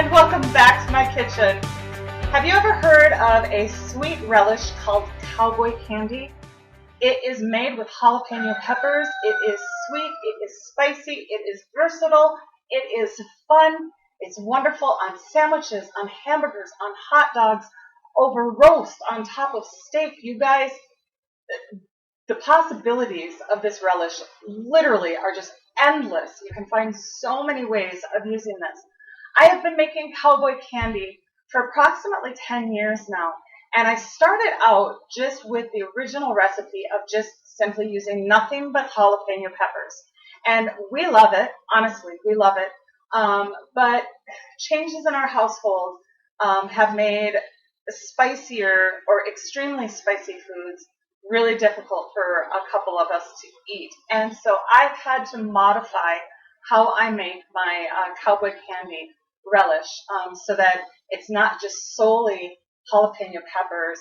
and welcome back to my kitchen. Have you ever heard of a sweet relish called Cowboy Candy? It is made with jalapeno peppers. It is sweet, it is spicy, it is versatile, it is fun, it's wonderful on sandwiches, on hamburgers, on hot dogs, over roast, on top of steak. You guys, the possibilities of this relish literally are just endless. You can find so many ways of using this. I have been making cowboy candy for approximately 10 years now, and I started out just with the original recipe of just simply using nothing but jalapeno peppers. And we love it, honestly, we love it. But changes in our household have made spicier or extremely spicy foods really difficult for a couple of us to eat. And so I've had to modify how I make my cowboy candy relish so that it's not just solely jalapeno peppers.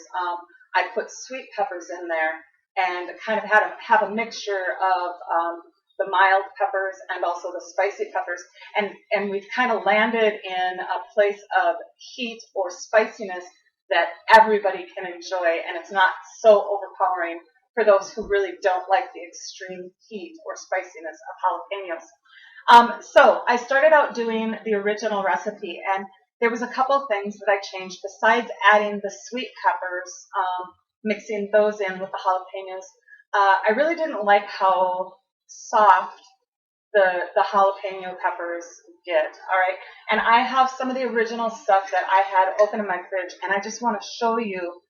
I put sweet peppers in there and kind of have a mixture of the mild peppers and also the spicy peppers. And we've kind of landed in a place of heat or spiciness that everybody can enjoy, and it's not so overpowering for those who really don't like the extreme heat or spiciness of jalapenos. So I started out doing the original recipe, and there was a couple things that I changed besides adding the sweet peppers, mixing those in with the jalapenos. I really didn't like how soft the jalapeno peppers get, all right? And I have some of the original stuff that I had open in my fridge, and I just want to show you.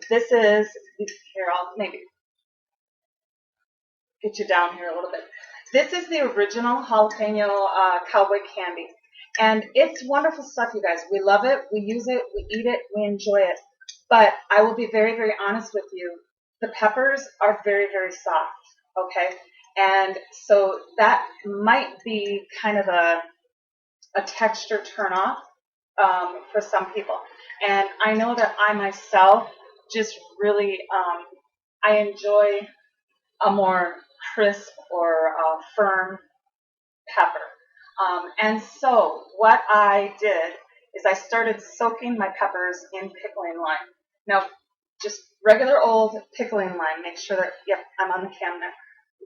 This is, here, I'll maybe get you down here a little bit. This is the original jalapeno cowboy candy, and it's wonderful stuff, you guys. We love it, we use it, we eat it, we enjoy it. But I will be very, very honest with you. The peppers are very, very soft, okay? And so that might be kind of a texture turnoff for some people. And I know that I myself just really, I enjoy a more crisp or firm pepper. And so what I did is I started soaking my peppers in pickling lime. Now, just regular old pickling lime. Make sure that, yep, I'm on the camera.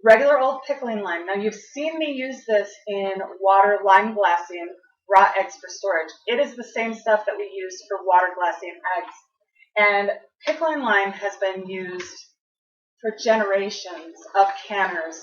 Regular old pickling lime. Now, you've seen me use this in water lime glassing raw eggs for storage. It is the same stuff that we use for water glassing eggs. And pickling lime has been used for generations of canners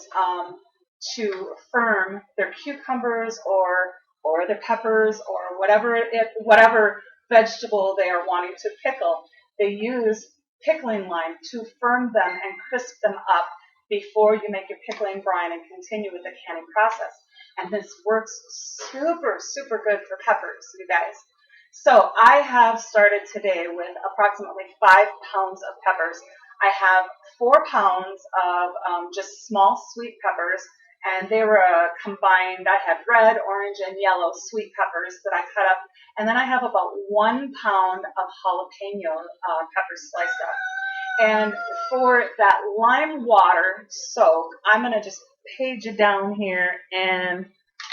to firm their cucumbers or their peppers or whatever vegetable they are wanting to pickle. They use pickling lime to firm them and crisp them up before you make your pickling brine and continue with the canning process. And this works super, super good for peppers, you guys. So I have started today with approximately 5 pounds of peppers. I have 4 pounds of just small sweet peppers, and they were combined. I had red, orange, and yellow sweet peppers that I cut up. And then I have about 1 pound of jalapeno peppers sliced up. And for that lime water soak, I'm going to just page it down here, and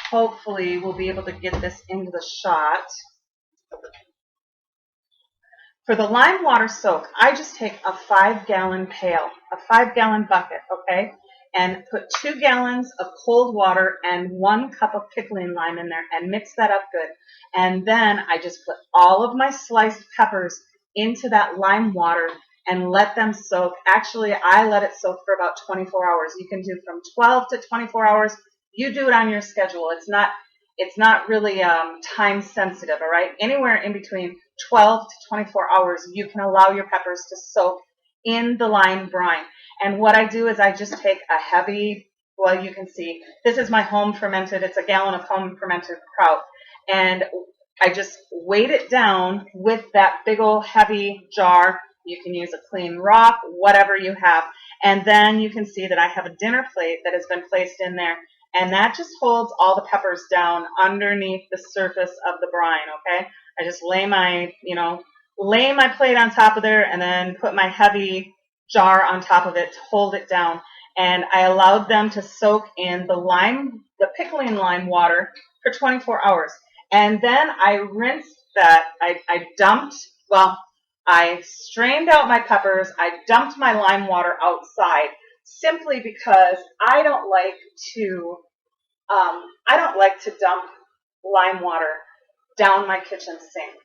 hopefully we'll be able to get this into the shot. For the lime water soak, I just take a 5-gallon pail, a 5-gallon bucket, okay, and put 2 gallons of cold water and 1 cup of pickling lime in there and mix that up good. And then I just put all of my sliced peppers into that lime water and let them soak. Actually, I let it soak for about 24 hours. You can do from 12 to 24 hours. You do it on your schedule. It's not really time sensitive, all right? Anywhere in between 12 to 24 hours, you can allow your peppers to soak in the lime brine. And what I do is I just take a heavy, well, you can see, this is my home fermented, it's a gallon of home fermented kraut. And I just weight it down with that big old heavy jar. You can use a clean rock, whatever you have. And then you can see that I have a dinner plate that has been placed in there. And that just holds all the peppers down underneath the surface of the brine, okay? I just lay my plate on top of there and then put my heavy jar on top of it to hold it down. And I allowed them to soak in the pickling lime water for 24 hours. And then I rinsed that. I dumped, well, I strained out my peppers. I dumped my lime water outside simply because I don't like to dump lime water down my kitchen sink.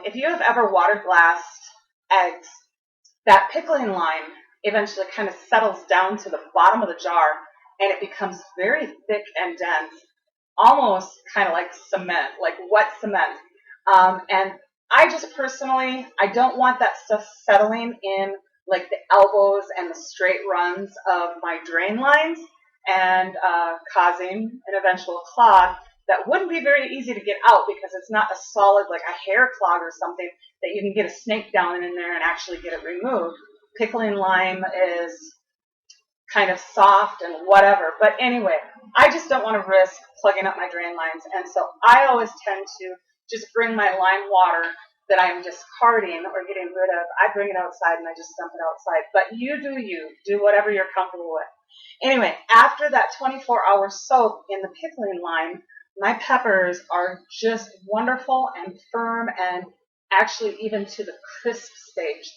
If you have ever water glassed eggs, that pickling lime eventually kind of settles down to the bottom of the jar and it becomes very thick and dense, almost kind of like cement, like wet cement. And I just personally, I don't want that stuff settling in like the elbows and the straight runs of my drain lines and causing an eventual clog that wouldn't be very easy to get out because it's not a solid, like a hair clog or something that you can get a snake down in there and actually get it removed. Pickling lime is kind of soft and whatever. But anyway, I just don't want to risk plugging up my drain lines. And so I always tend to just bring my lime water that I'm discarding or getting rid of. I bring it outside and I just dump it outside. But you. Do whatever you're comfortable with. Anyway, after that 24-hour soak in the pickling lime, my peppers are just wonderful and firm and actually even to the crisp stage.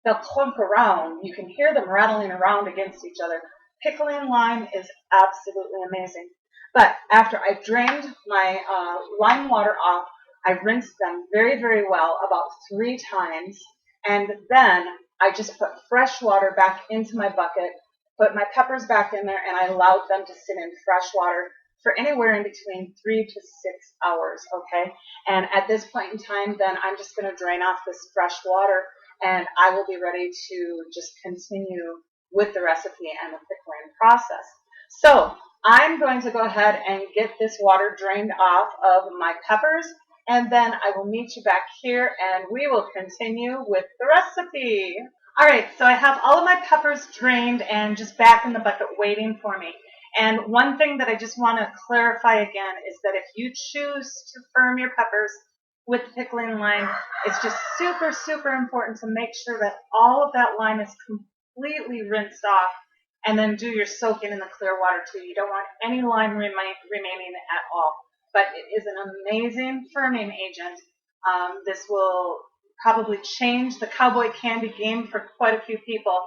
They'll clump around. You can hear them rattling around against each other. Pickling lime is absolutely amazing. But after I drained my lime water off, I rinsed them very, very well, about 3 times. And then I just put fresh water back into my bucket, put my peppers back in there, and I allowed them to sit in fresh water for anywhere in between 3 to 6 hours, okay? And at this point in time, then I'm just going to drain off this fresh water, and I will be ready to just continue with the recipe and the pickling process. So I'm going to go ahead and get this water drained off of my peppers, and then I will meet you back here, and we will continue with the recipe. All right, so I have all of my peppers drained and just back in the bucket waiting for me. And one thing that I just want to clarify again is that if you choose to firm your peppers with pickling lime, it's just super, super important to make sure that all of that lime is completely rinsed off and then do your soaking in the clear water too. You don't want any lime remaining at all. But it is an amazing firming agent. This will probably change the Cowboy Candy game for quite a few people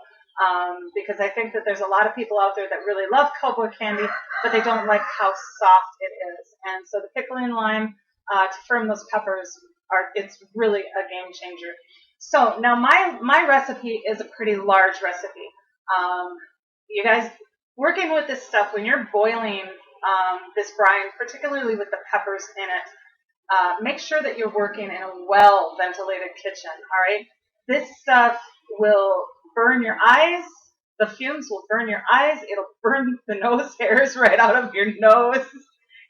because I think that there's a lot of people out there that really love Cowboy Candy, but they don't like how soft it is. And so the pickling lime to firm those peppers, it's really a game changer. So now my recipe is a pretty large recipe. You guys, working with this stuff, when you're boiling this brine, particularly with the peppers in it, make sure that you're working in a well-ventilated kitchen, all right? This stuff will burn your eyes. The fumes will burn your eyes. It'll burn the nose hairs right out of your nose.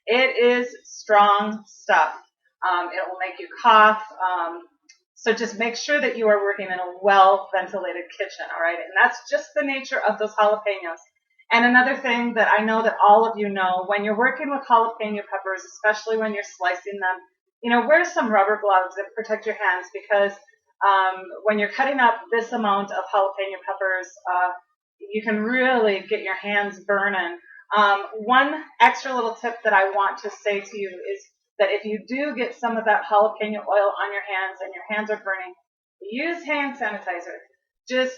It is strong stuff. It will make you cough. So just make sure that you are working in a well-ventilated kitchen, all right? And that's just the nature of those jalapenos. And another thing that I know that all of you know, when you're working with jalapeno peppers, especially when you're slicing them, wear some rubber gloves that protect your hands because when you're cutting up this amount of jalapeno peppers, you can really get your hands burning. One extra little tip that I want to say to you is that if you do get some of that jalapeno oil on your hands and your hands are burning, use hand sanitizer. Just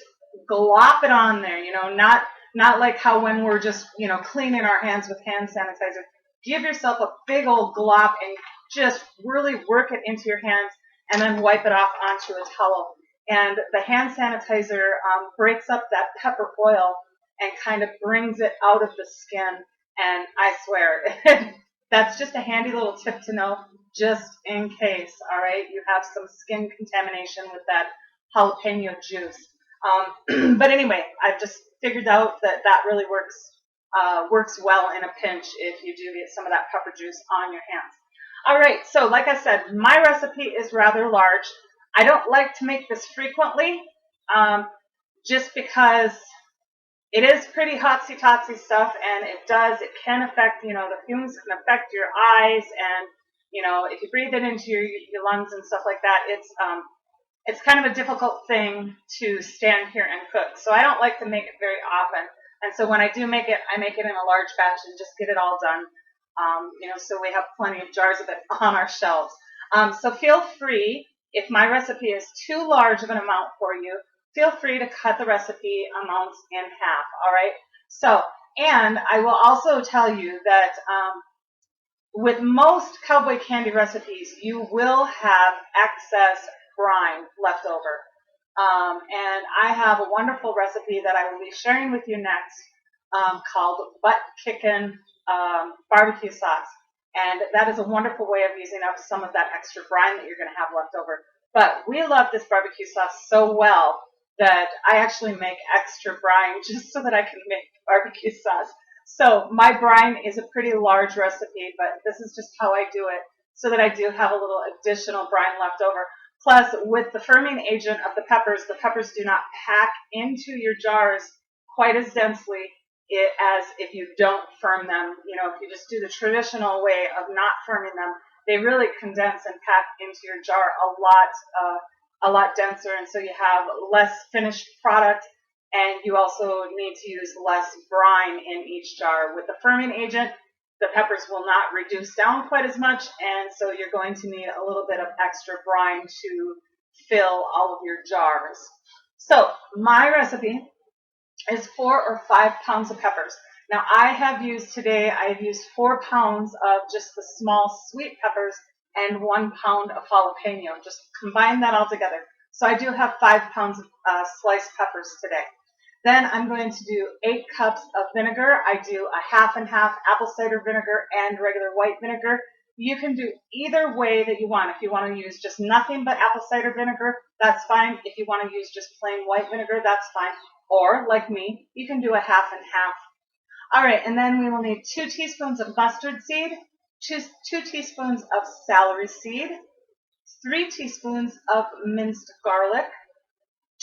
glop it on there, not like how when we're just, cleaning our hands with hand sanitizer. Give yourself a big old glop and just really work it into your hands and then wipe it off onto a towel. And the hand sanitizer breaks up that pepper oil and kind of brings it out of the skin. And I swear, that's just a handy little tip to know just in case, all right? You have some skin contamination with that jalapeno juice. But anyway, I've just figured out that really works well in a pinch if you do get some of that pepper juice on your hands. All right, so like I said, my recipe is rather large. I don't like to make this frequently just because it is pretty hotsy-totsy stuff, and it can affect, the fumes can affect your eyes, and, if you breathe it into your lungs and stuff like that, it's kind of a difficult thing to stand here and cook. So I don't like to make it very often. And so when I do make it, I make it in a large batch and just get it all done. So we have plenty of jars of it on our shelves. So feel free, if my recipe is too large of an amount for you, feel free to cut the recipe amounts in half, all right? So, and I will also tell you that with most cowboy candy recipes, you will have excess brine left over. And I have a wonderful recipe that I will be sharing with you next called butt kickin' barbecue sauce. And that is a wonderful way of using up some of that extra brine that you're going to have left over. But we love this barbecue sauce so well that I actually make extra brine just so that I can make barbecue sauce. So my brine is a pretty large recipe, but this is just how I do it so that I do have a little additional brine left over. Plus, with the firming agent of the peppers do not pack into your jars quite as densely as if you don't firm them. If you just do the traditional way of not firming them, they really condense and pack into your jar a lot denser, and so you have less finished product, and you also need to use less brine in each jar. With the firming agent, the peppers will not reduce down quite as much, and so you're going to need a little bit of extra brine to fill all of your jars. So my recipe is 4 or 5 pounds of peppers. Now I have used 4 pounds of just the small sweet peppers and 1 pound of jalapeno. Just combine that all together. So I do have 5 pounds of sliced peppers today. Then I'm going to do 8 cups of vinegar. I do a half and half apple cider vinegar and regular white vinegar. You can do either way that you want. If you want to use just nothing but apple cider vinegar, that's fine. If you want to use just plain white vinegar, that's fine. Or, like me, you can do a half and half. All right, and then we will need 2 teaspoons of mustard seed, 2 teaspoons of celery seed, 3 teaspoons of minced garlic,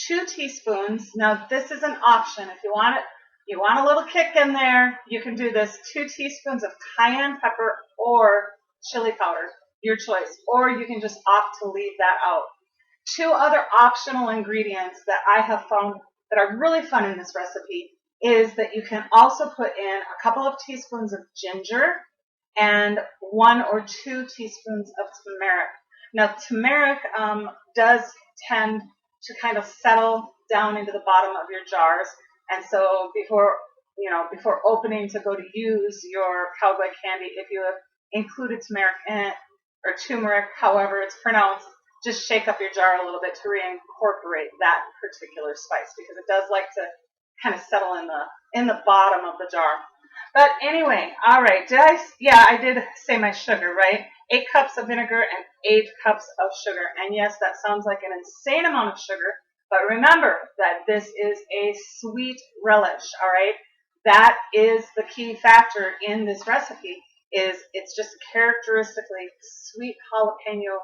2 teaspoons. Now this is an option. If you want a little kick in there, you can do this. 2 teaspoons of cayenne pepper or chili powder, your choice. Or you can just opt to leave that out. 2 other optional ingredients that I have found that are really fun in this recipe is that you can also put in a couple of teaspoons of ginger and 1 or 2 teaspoons of turmeric. Now turmeric does tend to kind of settle down into the bottom of your jars, and so before opening to go to use your cowboy candy, if you have included turmeric in it, or turmeric, however it's pronounced, just shake up your jar a little bit to reincorporate that particular spice, because it does like to kind of settle in the bottom of the jar. But anyway, all right, I did say my sugar, right? 8 cups of vinegar and 8 cups of sugar. And yes, that sounds like an insane amount of sugar, but remember that this is a sweet relish, all right? That is the key factor in this recipe, is it's just characteristically sweet jalapeno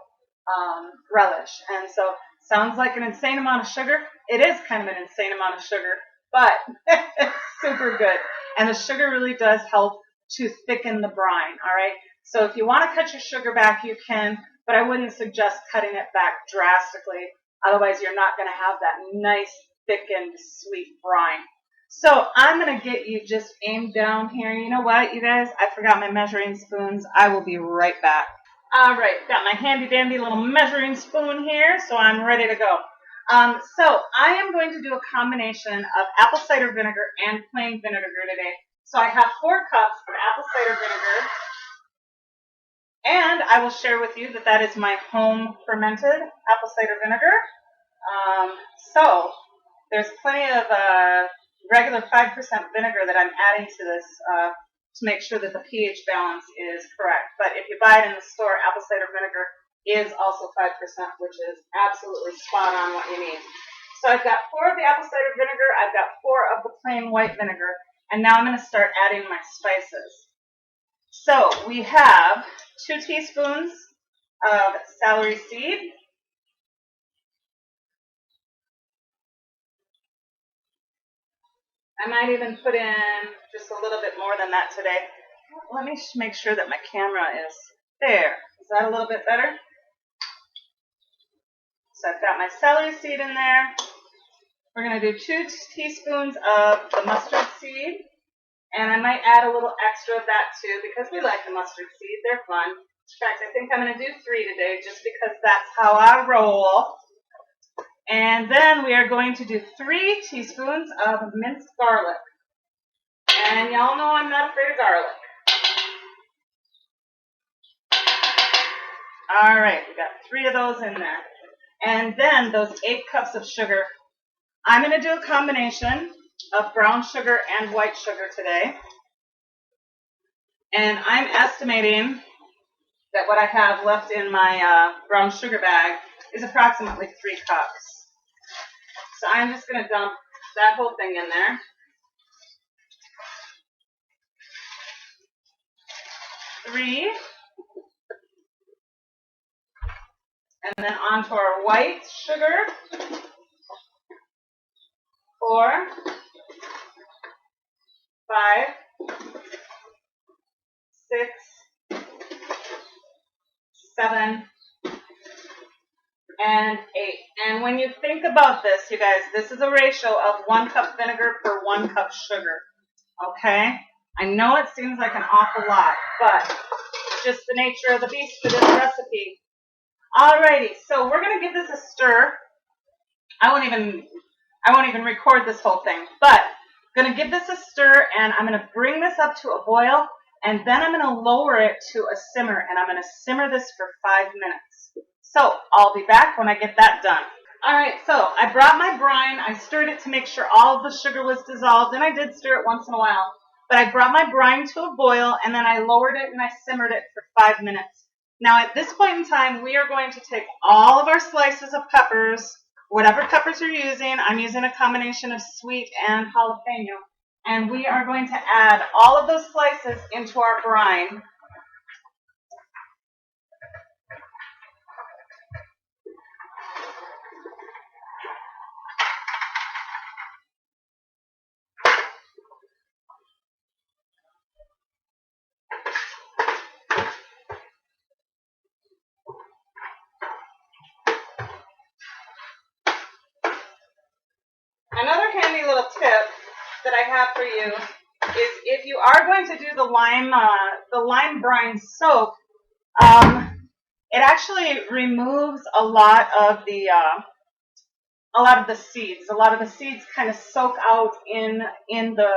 relish. And so sounds like an insane amount of sugar. It is kind of an insane amount of sugar, but it's super good. And the sugar really does help to thicken the brine, all right? So if you want to cut your sugar back, you can, but I wouldn't suggest cutting it back drastically. Otherwise, you're not going to have that nice, thickened, sweet brine. So I'm going to get you just aimed down here. You know what, you guys? I forgot my measuring spoons. I will be right back. All right, got my handy-dandy little measuring spoon here, so I'm ready to go. So I am going to do a combination of apple cider vinegar and plain vinegar today. So I have 4 cups of apple cider vinegar, and I will share with you that is my home fermented apple cider vinegar. So there's plenty of regular 5% vinegar that I'm adding to this to make sure that the pH balance is correct. But if you buy it in the store, apple cider vinegar is also 5%, which is absolutely spot on what you need. So I've got 4 of the apple cider vinegar, I've got 4 of the plain white vinegar, and now I'm going to start adding my spices. So we have 2 teaspoons of celery seed, I might even put in just a little bit more than that today. Let me make sure that my camera is there. Is that a little bit better? So I've got my celery seed in there. We're going to do 2 teaspoons of the mustard seed And I might add a little extra of that too because we like the mustard seed. They're fun. In fact, I think I'm going to do 3 today just because that's how I roll. And then we are going to do 3 teaspoons of minced garlic. And y'all know I'm not afraid of garlic. All right, we got 3 of those in there. And then those 8 cups of sugar. I'm going to do a combination of brown sugar and white sugar today. And I'm estimating that what I have left in my brown sugar bag is approximately 3 cups. So I'm just going to dump that whole thing in there. 3. And then onto our white sugar. 4, 5, 6, 7, and 8. And when you think about this, you guys, this is a ratio of 1 cup vinegar for 1 cup sugar. Okay? I know it seems like an awful lot, but it's just the nature of the beast for this recipe. Alrighty, so we're going to give this a stir. I won't even record this whole thing, but I'm going to give this a stir, and I'm going to bring this up to a boil, and then I'm going to lower it to a simmer, and I'm going to simmer this for 5 minutes. So I'll be back when I get that done. Alright, so I brought my brine. I stirred it to make sure all of the sugar was dissolved, and I did stir it once in a while. But I brought my brine to a boil, and then I lowered it and I simmered it for 5 minutes. Now at this point in time, we are going to take all of our slices of peppers, whatever peppers you're using. I'm using a combination of sweet and jalapeno. And we are going to add all of those slices into our brine. Another handy little tip that I have for you is if you are going to do the lime brine soak, it actually removes a lot of the seeds. A lot of the seeds kind of soak out in the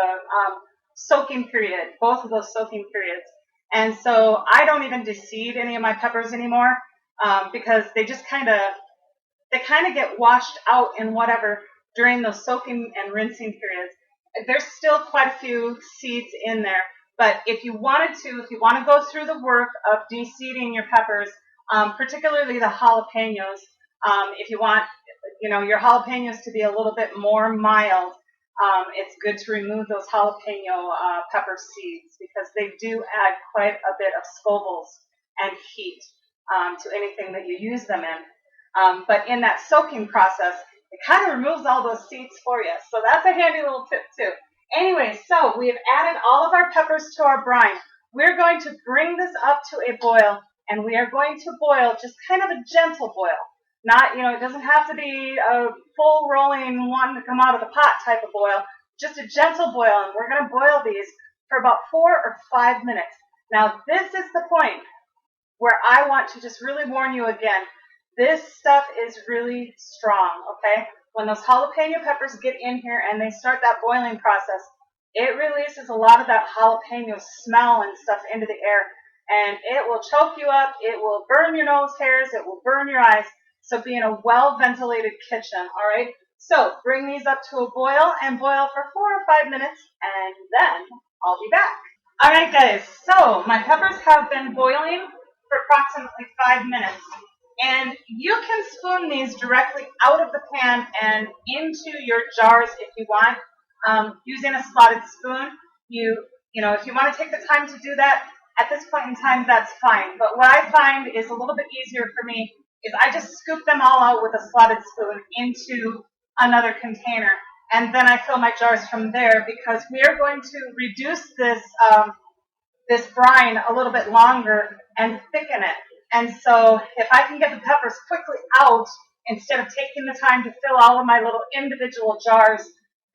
soaking period, both of those soaking periods. And so I don't even deseed any of my peppers anymore because they just kind of get washed out in whatever during those soaking and rinsing periods. There's still quite a few seeds in there, but if you want to go through the work of deseeding your peppers, particularly the jalapenos, if you want, your jalapenos to be a little bit more mild, it's good to remove those jalapeno pepper seeds because they do add quite a bit of Scovilles and heat to anything that you use them in. But in that soaking process, it kind of removes all those seeds for you. So that's a handy little tip too. Anyway, so we have added all of our peppers to our brine. We're going to bring this up to a boil, and we are going to boil just kind of a gentle boil. Not, it doesn't have to be a full rolling one to come out of the pot type of boil. Just a gentle boil, and we're going to boil these for about 4 or 5 minutes. Now, this is the point where I want to just really warn you again. This stuff is really strong, okay? When those jalapeno peppers get in here and they start that boiling process, it releases a lot of that jalapeno smell and stuff into the air, and it will choke you up, it will burn your nose hairs, it will burn your eyes. So be in a well-ventilated kitchen, all right? So bring these up to a boil and boil for 4 or 5 minutes, and then I'll be back. All right, guys, so my peppers have been boiling for approximately 5 minutes. And you can spoon these directly out of the pan and into your jars if you want, using a slotted spoon. If you want to take the time to do that, at this point in time, that's fine. But what I find is a little bit easier for me is I just scoop them all out with a slotted spoon into another container. And then I fill my jars from there because we are going to reduce this brine a little bit longer and thicken it. And so if I can get the peppers quickly out instead of taking the time to fill all of my little individual jars,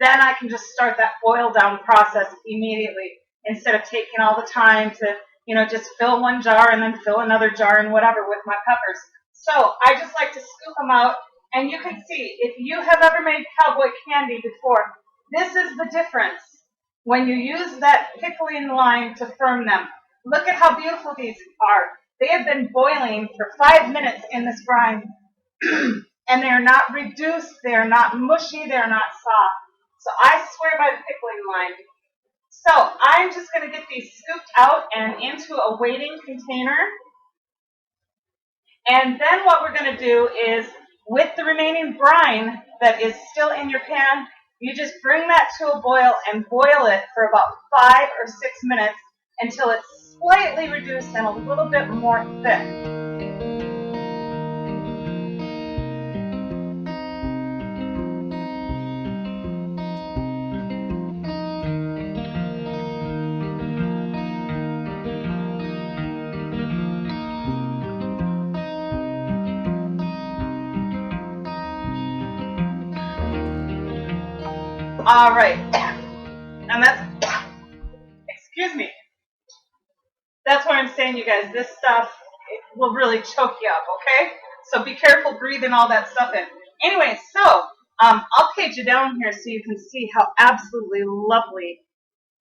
then I can just start that boil down process immediately instead of taking all the time to, just fill one jar and then fill another jar and whatever with my peppers. So I just like to scoop them out, and you can see, if you have ever made cowboy candy before, this is the difference when you use that pickling lime to firm them. Look at how beautiful these are. They have been boiling for 5 minutes in this brine, and they are not reduced, they are not mushy, they are not soft. So I swear by the pickling lime. So I'm just going to get these scooped out and into a waiting container. And then what we're going to do is, with the remaining brine that is still in your pan, you just bring that to a boil and boil it for about 5 or 6 minutes until it's slightly reduced and a little bit more thick. All right, and excuse me, that's what I'm saying, you guys. This stuff, it will really choke you up, okay? So be careful breathing all that stuff in. Anyway, so I'll page you down here so you can see how absolutely lovely.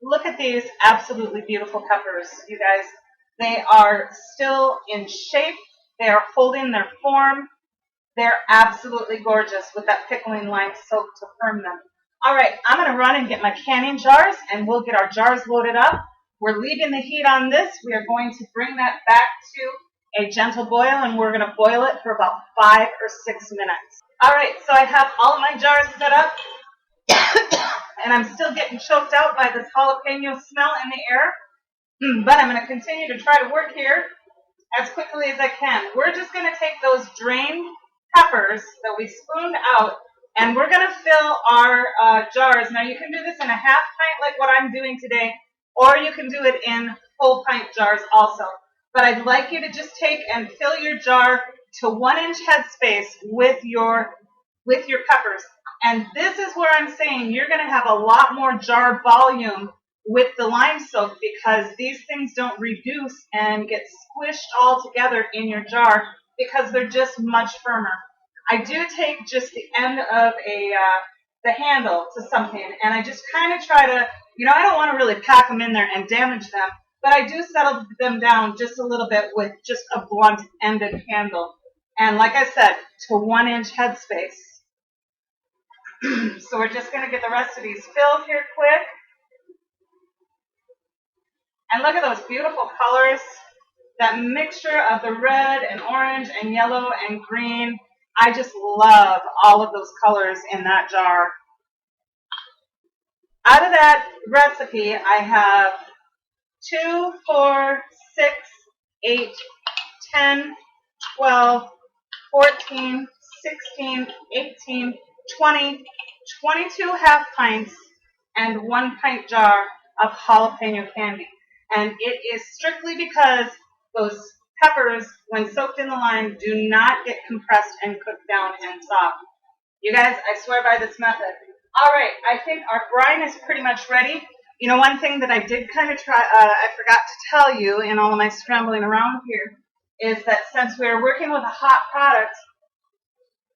Look at these absolutely beautiful peppers, you guys. They are still in shape. They are holding their form. They're absolutely gorgeous with that pickling lime soak to firm them. All right, I'm going to run and get my canning jars, and we'll get our jars loaded up. We're leaving the heat on this. We are going to bring that back to a gentle boil, and we're going to boil it for about 5 or 6 minutes. All right, so I have all of my jars set up, and I'm still getting choked out by this jalapeno smell in the air, but I'm going to continue to try to work here as quickly as I can. We're just going to take those drained peppers that we spooned out, and we're going to fill our jars. Now, you can do this in a half pint like what I'm doing today, or you can do it in full pint jars also. But I'd like you to just take and fill your jar to 1-inch headspace with your peppers. And this is where I'm saying you're going to have a lot more jar volume with the lime soak, because these things don't reduce and get squished all together in your jar because they're just much firmer. I do take just the end of the handle to something, and I just kind of try to, I don't want to really pack them in there and damage them, but I do settle them down just a little bit with just a blunt-ended handle. And like I said, to 1-inch headspace. So we're just going to get the rest of these filled here quick. And look at those beautiful colors. That mixture of the red and orange and yellow and green. I just love all of those colors in that jar. Out of that recipe, I have 2, 4, 6, 8, 10, 12, 14, 16, 18, 20, 22 half pints, and 1 pint jar of jalapeno candy. And it is strictly because those peppers, when soaked in the lime, do not get compressed and cooked down and soft. You guys, I swear by this method. All right, I think our brine is pretty much ready. One thing that I did kind of try, I forgot to tell you in all of my scrambling around here, is that since we're working with a hot product,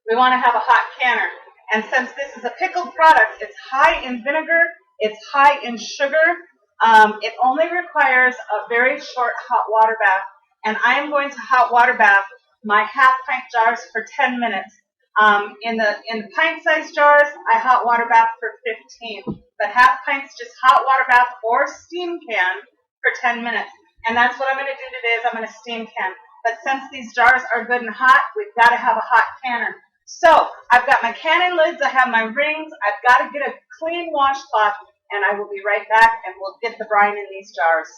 we want to have a hot canner. And since this is a pickled product, it's high in vinegar, it's high in sugar. It only requires a very short hot water bath. And I am going to hot water bath my half pint jars for 10 minutes. In the pint-sized jars, I hot water bath for 15. But half pints, just hot water bath or steam can for 10 minutes. And that's what I'm going to do today, is I'm going to steam can. But since these jars are good and hot, we've got to have a hot canner. So I've got my cannon lids, I have my rings, I've got to get a clean washcloth, and I will be right back, and we'll get the brine in these jars.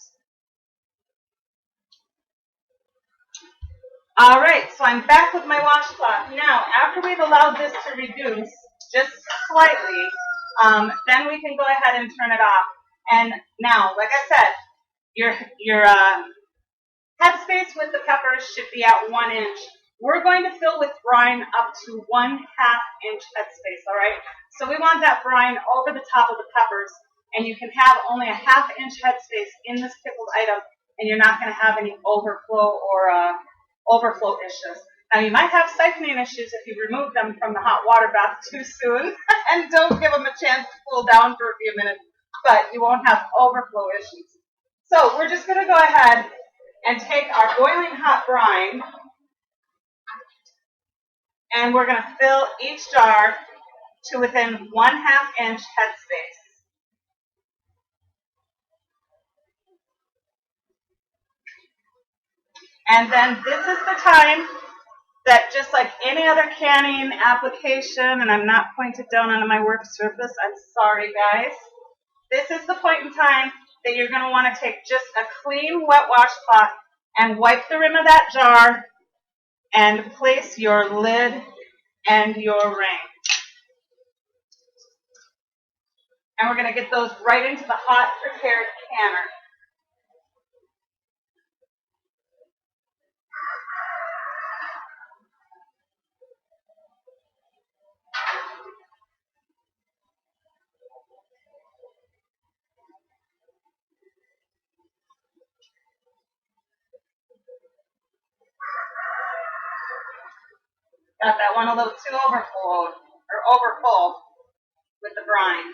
All right, so I'm back with my washcloth. Now, after we've allowed this to reduce just slightly, then we can go ahead and turn it off. And now, like I said, your headspace with the peppers should be at 1 inch. We're going to fill with brine up to 1/2 inch headspace, all right? So we want that brine over the top of the peppers, and you can have only a ½ inch headspace in this pickled item, and you're not going to have any overflow or overflow issues. Now you might have siphoning issues if you remove them from the hot water bath too soon and don't give them a chance to cool down for a few minutes, but you won't have overflow issues. So we're just going to go ahead and take our boiling hot brine, and we're going to fill each jar to within 1/2 inch headspace. And then this is the time that, just like any other canning application, and I'm not pointed down onto my work surface, I'm sorry guys, this is the point in time that you're going to want to take just a clean wet washcloth and wipe the rim of that jar and place your lid and your ring. And we're going to get those right into the hot prepared canner. Got that one a little too overfull with the brine.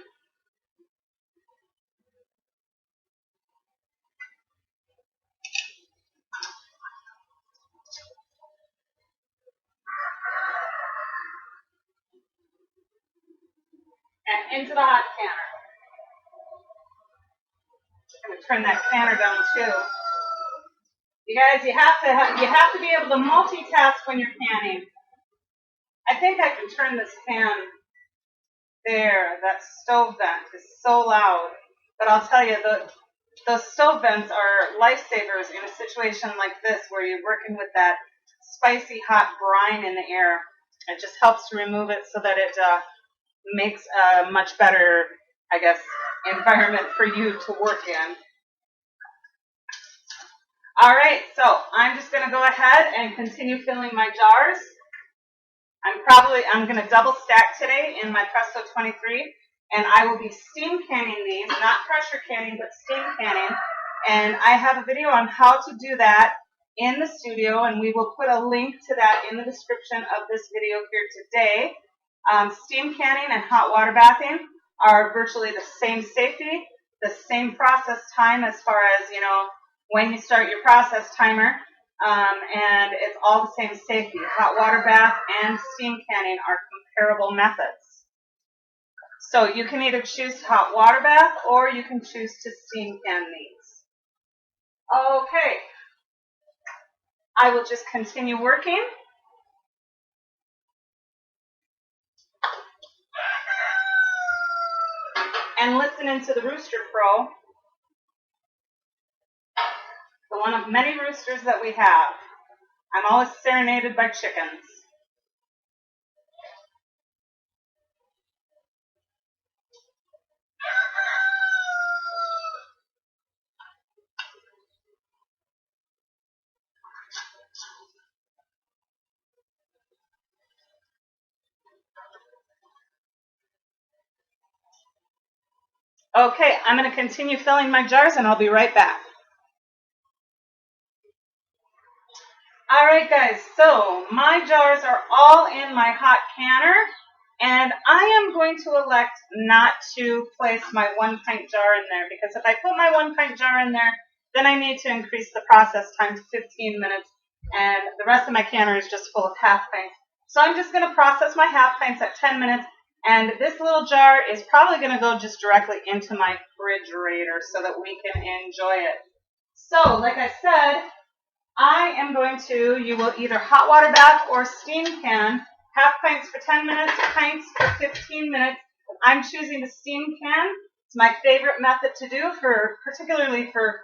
And into the hot canner. I'm going to turn that canner down too. You guys, you have to be able to multitask when you're canning. I think I can turn this fan there. That stove vent is so loud. But I'll tell you, those stove vents are lifesavers in a situation like this where you're working with that spicy hot brine in the air. It just helps to remove it so that it makes a much better, I guess, environment for you to work in. All right, so I'm just going to go ahead and continue filling my jars. I'm going to double stack today in my Presto 23, and I will be steam canning these, not pressure canning, but steam canning. And I have a video on how to do that in the studio, and we will put a link to that in the description of this video here today. Steam canning and hot water bathing are virtually the same safety, the same process time as far as, when you start your process timer, and it's all the same safety. Hot water bath and steam canning are comparable methods. So you can either choose hot water bath or you can choose to steam can these. Okay, I will just continue working. And listening to the rooster crow, the one of many roosters that we have. I'm always serenaded by chickens. Okay, I'm going to continue filling my jars and I'll be right back. All right, guys, so my jars are all in my hot canner, and I am going to elect not to place my 1 pint jar in there, because if I put my 1 pint jar in there, then I need to increase the process time to 15 minutes, and the rest of my canner is just full of ½ pints. So I'm just going to process my ½ pints at 10 minutes, and this little jar is probably going to go just directly into my refrigerator so that we can enjoy it. So, like I said, I am going to, you will either hot water bath or steam can, ½ pints for 10 minutes, pints for 15 minutes. I'm choosing the steam can. It's my favorite method to do, particularly for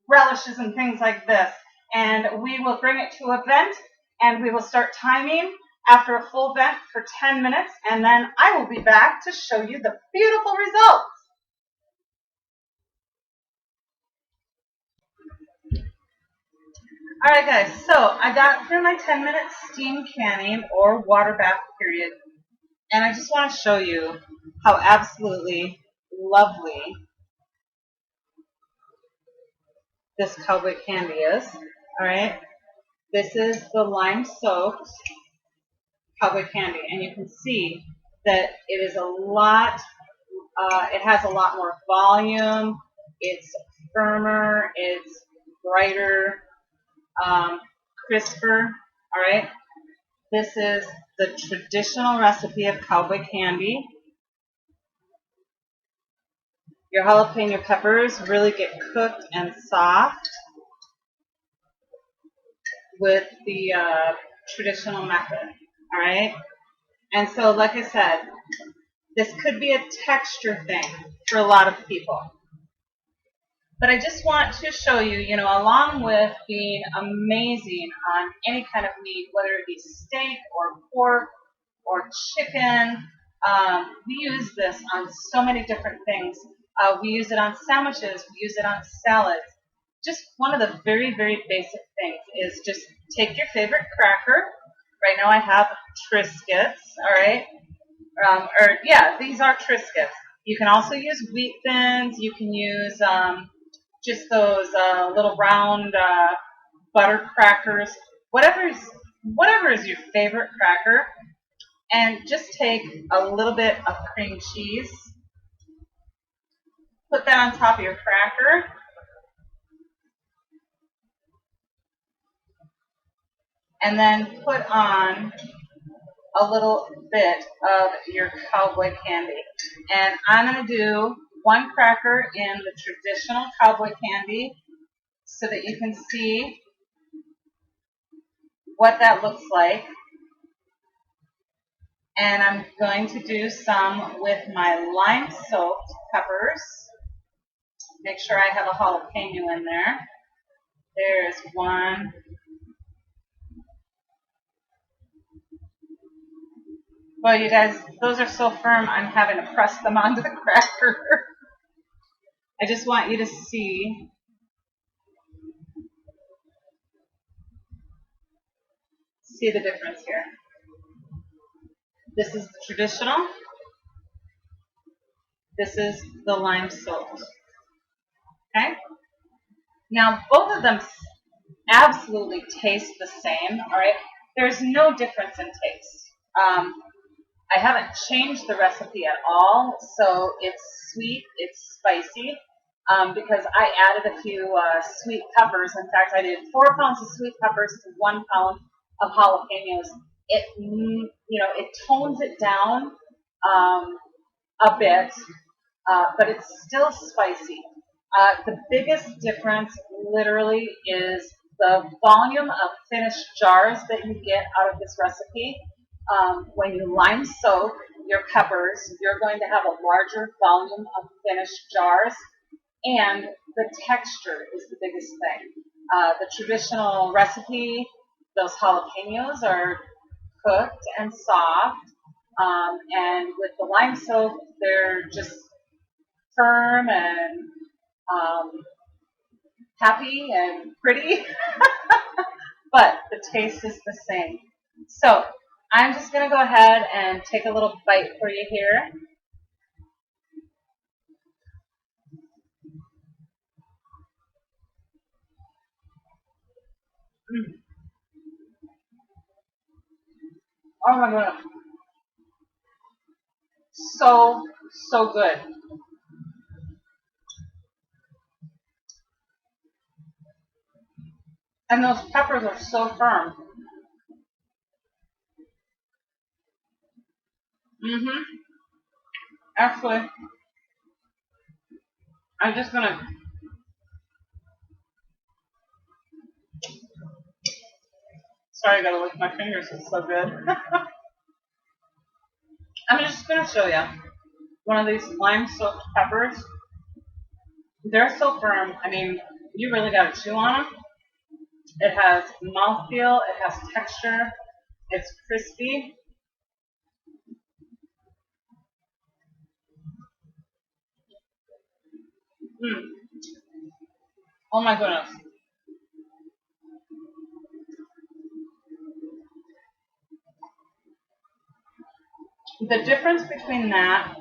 relishes and things like this. And we will bring it to a vent, and we will start timing after a full vent for 10 minutes, and then I will be back to show you the beautiful results. All right, guys, so I got through my 10-minute steam canning or water bath period. And I just want to show you how absolutely lovely this cowboy candy is. All right, this is the lime soaked cowboy candy, and you can see that it is a lot. It has a lot more volume. It's firmer. It's brighter, crisper. All right. This is the traditional recipe of cowboy candy. Your jalapeno peppers really get cooked and soft with the traditional method. All right. And so, like I said, this could be a texture thing for a lot of people. But I just want to show you, along with being amazing on any kind of meat, whether it be steak or pork or chicken, we use this on so many different things. We use it on sandwiches. We use it on salads. Just one of the very, very basic things is just take your favorite cracker. Right now I have Triscuits, all right? These are Triscuits. You can also use wheat thins. You can use just those little round butter crackers. Whatever is your favorite cracker, and just take a little bit of cream cheese. Put that on top of your cracker. And then put on a little bit of your cowboy candy. And I'm going to do one cracker in the traditional cowboy candy so that you can see what that looks like. And I'm going to do some with my lime-soaked peppers. Make sure I have a jalapeno in there. There's one. Well, you guys, those are so firm, I'm having to press them onto the cracker. I just want you to see the difference here. This is the traditional. This is the lime soaked. Okay? Now, both of them absolutely taste the same, all right? There's no difference in taste. I haven't changed the recipe at all, so it's sweet, it's spicy, because I added a few sweet peppers. In fact, I did 4 pounds of sweet peppers to 1 pound of jalapenos. It tones it down a bit, but it's still spicy. The biggest difference literally is the volume of finished jars that you get out of this recipe. When you lime soak your peppers, you're going to have a larger volume of finished jars, and the texture is the biggest thing. The traditional recipe, those jalapenos are cooked and soft, and with the lime soak, they're just firm and happy and pretty, but the taste is the same. So I'm just going to go ahead and take a little bite for you here. Oh my goodness. So good. And those peppers are so firm. Actually, I'm just going to... Sorry, I got to lick my fingers. It's so good. I'm just going to show you one of these lime-soaked peppers. They're so firm. I mean, you really got to chew on them. It has mouthfeel. It has texture. It's crispy. Oh my goodness. The difference between that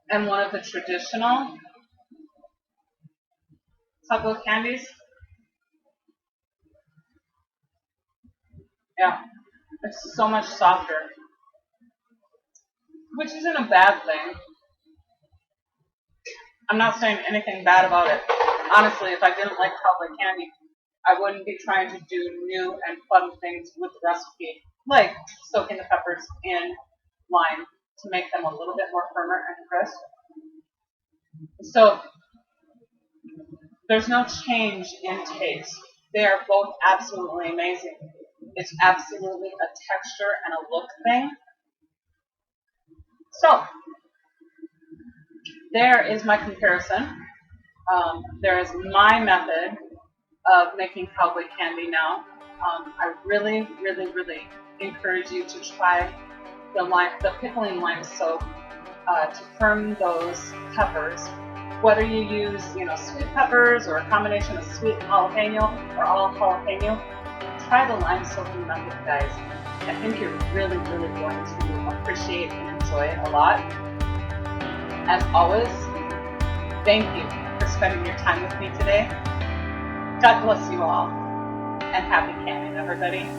and one of the traditional chocolate candies, yeah, it's so much softer, which isn't a bad thing. I'm not saying anything bad about it. Honestly, if I didn't like cowboy candy, I wouldn't be trying to do new and fun things with the recipe, like soaking the peppers in lime to make them a little bit more firmer and crisp. So there's no change in taste. They are both absolutely amazing. It's absolutely a texture and a look thing. So there is my comparison. There is my method of making cowboy candy now. I really, really, really encourage you to try the pickling lime soak to firm those peppers. Whether you use, sweet peppers or a combination of sweet and jalapeno or all jalapeno, try the lime soaking method, guys. I think you're really, really going to appreciate and enjoy it a lot. As always, thank you for spending your time with me today. God bless you all, and happy canning, everybody.